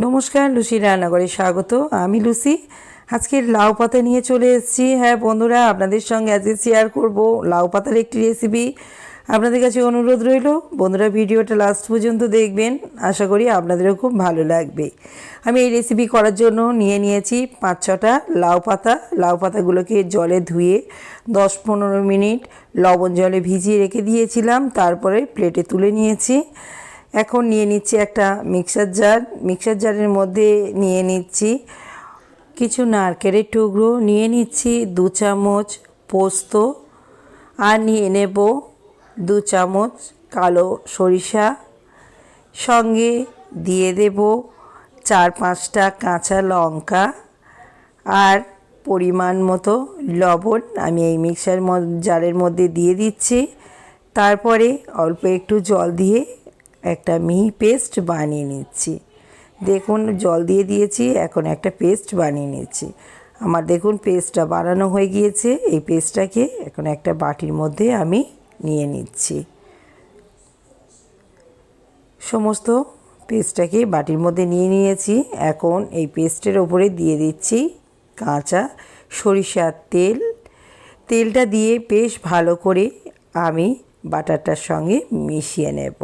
নমস্কার, লুসি রান্নাঘরে স্বাগত। আমি লুসি। আজকে লাউ পাতা নিয়ে চলে এসেছি। হ্যাঁ বন্ধুরা, আপনাদের সঙ্গে আজকে শেয়ার করব লাউ পাতার একটি রেসিপি। আপনাদের কাছে অনুরোধ রইল বন্ধুরা, ভিডিওটা লাস্ট পর্যন্ত দেখবেন। আশা করি আপনাদেরও খুব ভালো লাগবে। আমি এই রেসিপি করার জন্য নিয়েছি 5-6টা লাউ পাতা। লাউ পাতাগুলোকে জলে ধুয়ে 10-15 মিনিট লবণ জলে ভিজিয়ে রেখে দিয়েছিলাম, তারপরে প্লেটে তুলে নিয়েছি। এখন নিয়ে নিচ্ছি একটা মিক্সার জারের মধ্যে নিয়ে নিচ্ছি কিছু নারকেলের টুকরো, নিয়ে নিচ্ছি 2 চামচ পোস্ত, আর নিয়ে নেব 2 চামচ কালো সরিষা, সঙ্গে দিয়ে দেব 4-5টা কাঁচা লঙ্কা আর পরিমাণ মতো লবণ। আমি এই মিক্সার জারের মধ্যে দিয়ে দিচ্ছি। তারপরে অল্প একটু জল দিয়ে একটা মিহি পেস্ট বানিয়ে নিচ্ছি। দেখুন জল দিয়ে দিয়েছি, এখন একটা পেস্ট বানিয়ে নিচ্ছি। আমার দেখুন পেস্টটা বানানো হয়ে গিয়েছে। এই পেস্টটাকে এখন একটা বাটির মধ্যে আমি নিয়ে নিচ্ছি। সমস্ত পেস্টটাকে বাটির মধ্যে নিয়ে নিয়েছি। এখন এই পেস্টের ওপরে দিয়ে দিচ্ছি কাঁচা সরিষার তেল। তেলটা দিয়ে বেশ ভালো করে আমি বাটারটার সঙ্গে মিশিয়ে নেব।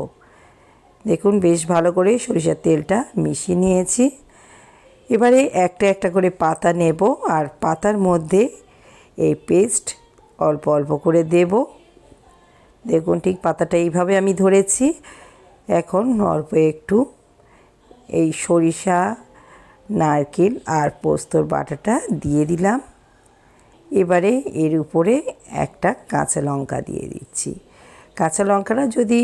দেখুন বেশ ভালো করে সরিষার তেলটা মিশিয়ে নিয়েছি। এবারে একটা একটা করে পাতা নেব, আর পাতার মধ্যে এই পেস্ট অল্প অল্প করে দেব। দেখুন ঠিক পাতাটা এইভাবে আমি ধরেছি। এখন অল্প একটু এই সরিষা, নারকেল আর পোস্তর বাটাটা দিয়ে দিলাম। এবারে এর উপরে একটা কাঁচা লঙ্কা দিয়ে দিচ্ছি। কাঁচা লঙ্কাটা যদি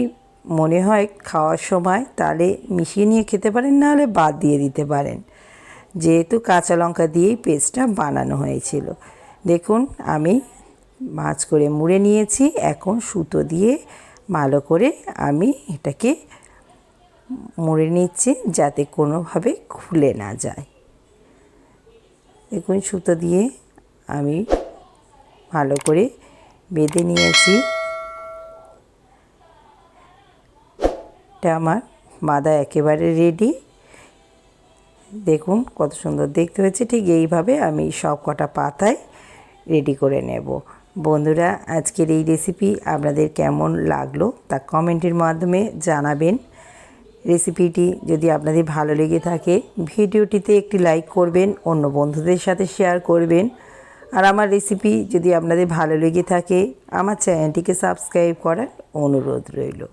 মনে হয় খাওয়ার সময় তাহলে মিশিয়ে নিয়ে খেতে পারেন, নাহলে বাদ দিয়ে দিতে পারেন, যেহেতু কাঁচা লঙ্কা দিয়েই পেস্টটা বানানো হয়েছিল। দেখুন আমি ভাঁজ করে মুড়ে নিয়েছি। এখন সুতো দিয়ে ভালো করে আমি এটাকে মুড়ে নিচ্ছি যাতে কোনোভাবে খুলে না যায়। দেখুন সুতো দিয়ে আমি ভালো করে বেঁধে নিয়েছি। এটা আমার বাঁধা একেবারে রেডি। দেখুন কত সুন্দর দেখতে হয়েছে। ঠিক এইভাবে আমি সব কটা পাতায় রেডি করে নেব। বন্ধুরা, আজকের এই রেসিপি আপনাদের কেমন লাগলো তা কমেন্টের মাধ্যমে জানাবেন। রেসিপিটি যদি আপনাদের ভালো লেগে থাকে ভিডিওটিতে একটি লাইক করবেন, অন্য বন্ধুদের সাথে শেয়ার করবেন। আর আমার রেসিপি যদি আপনাদের ভালো লেগে থাকে আমার চ্যানেলটিকে সাবস্ক্রাইব করার অনুরোধ রইল।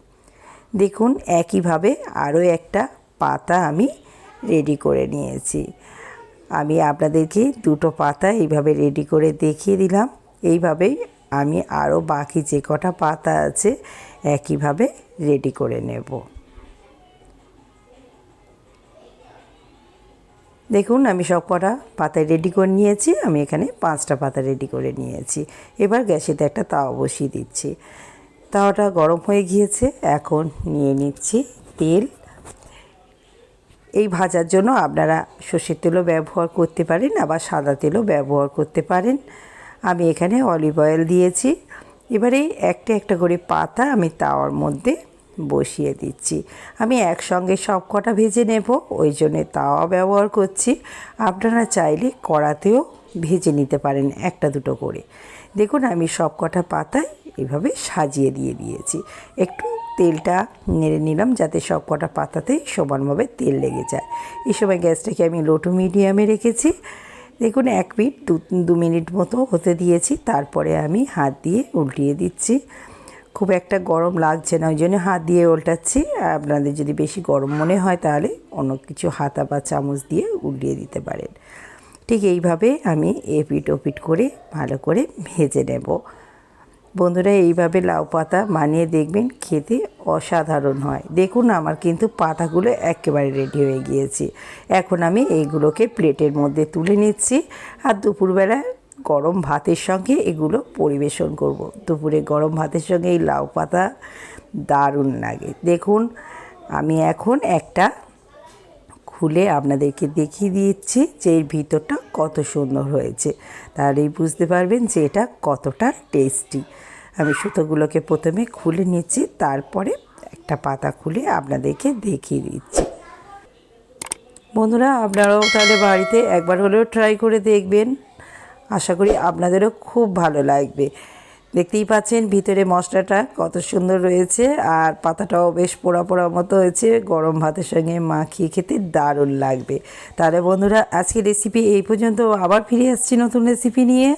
দেখুন একইভাবে আরও একটা পাতা আমি রেডি করে নিয়েছি। আমি আপনাদেরকে 2টো পাতা এইভাবে রেডি করে দেখিয়ে দিলাম। এইভাবেই আমি আরও বাকি যে কটা পাতা আছে একইভাবে রেডি করে নেব। দেখুন আমি সব কটা পাতা রেডি করে নিয়েছি। আমি এখানে 5টা পাতা রেডি করে নিয়েছি। এবার গ্যাসেতে একটা তাওয়া বসিয়ে দিচ্ছি। তাওয়াটা গরম হয়ে গিয়েছে। এখন নিয়ে নিচ্ছি তেল। এই ভাজার জন্য আপনারা সর্ষের তেলও ব্যবহার করতে পারেন, আবার সাদা তেলও ব্যবহার করতে পারেন। আমি এখানে অলিভ অয়েল দিয়েছি। এবারে একটা একটা করে পাতা আমি তাওয়ার মধ্যে বসিয়ে দিচ্ছি। আমি একসঙ্গে সব কটা ভেজে নেব, ওই জন্যে তাওয়া ব্যবহার করছি। আপনারা চাইলে কড়াতেও ভেজে নিতে পারেন একটা দুটো করে। দেখুন আমি সব কটা পাতায় এভাবে সাজিয়ে দিয়ে দিয়েছি। একটু তেলটা নেড়ে নিলাম যাতে সব কটা পাতাতেই সমানভাবে তেল লেগে যায়। এই সময় গ্যাসটাকে আমি লো টু মিডিয়ামে রেখেছি। দেখুন 1 মিনিট 2 মিনিট মতো হতে দিয়েছি। তারপরে আমি হাত দিয়ে উল্টিয়ে দিচ্ছি। খুব একটা গরম লাগছে না, ওই জন্য হাত দিয়ে উল্টাচ্ছি। আপনাদের যদি বেশি গরম মনে হয় তাহলে অন্য কিছু হাতা বা চামচ দিয়ে উল্টিয়ে দিতে পারেন। ঠিক এইভাবে আমি এপিট ওপিট করে ভালো করে ভেজে নেব। বন্ধুরা, এইভাবে লাউ পাতা বানিয়ে দেখবেন, খেতে অসাধারণ হয়। দেখুন আমার কিন্তু পাতাগুলো একেবারে রেডি হয়ে গিয়েছে। এখন আমি এইগুলোকে প্লেটের মধ্যে তুলে নিচ্ছি। আর দুপুরবেলা গরম ভাতের সঙ্গে এগুলো পরিবেশন করব। দুপুরে গরম ভাতের সঙ্গে এই লাউ পাতা দারুণ লাগে। দেখুন আমি এখন একটা খুলে আপনাদেরকে দেখিয়ে দিচ্ছি যে এর ভিতরটা কত সুন্দর হয়েছে। তাহলেই বুঝতে পারবেন যে এটা কতটা টেস্টি। আমি সুতোগুলোকে প্রথমে খুলে নিচ্ছি, তারপরে একটা পাতা খুলে আপনাদেরকে দেখিয়ে দিচ্ছি। বন্ধুরা আপনারাও তাহলে বাড়িতে একবার হলেও ট্রাই করে দেখবেন, আশা করি আপনাদেরও খুব ভালো লাগবে। দেখতেই পাচ্ছেন ভিতরে মশলাটা কত সুন্দর রয়েছে, আর পাতাটাও বেশ পোড়া পোড়া মতো হয়েছে। গরম ভাতের সঙ্গে মাখিয়ে খেতে দারুণ লাগবে। তাহলে বন্ধুরা আজকের রেসিপি এই পর্যন্ত, আবার ফিরে আসছি নতুন রেসিপি নিয়ে।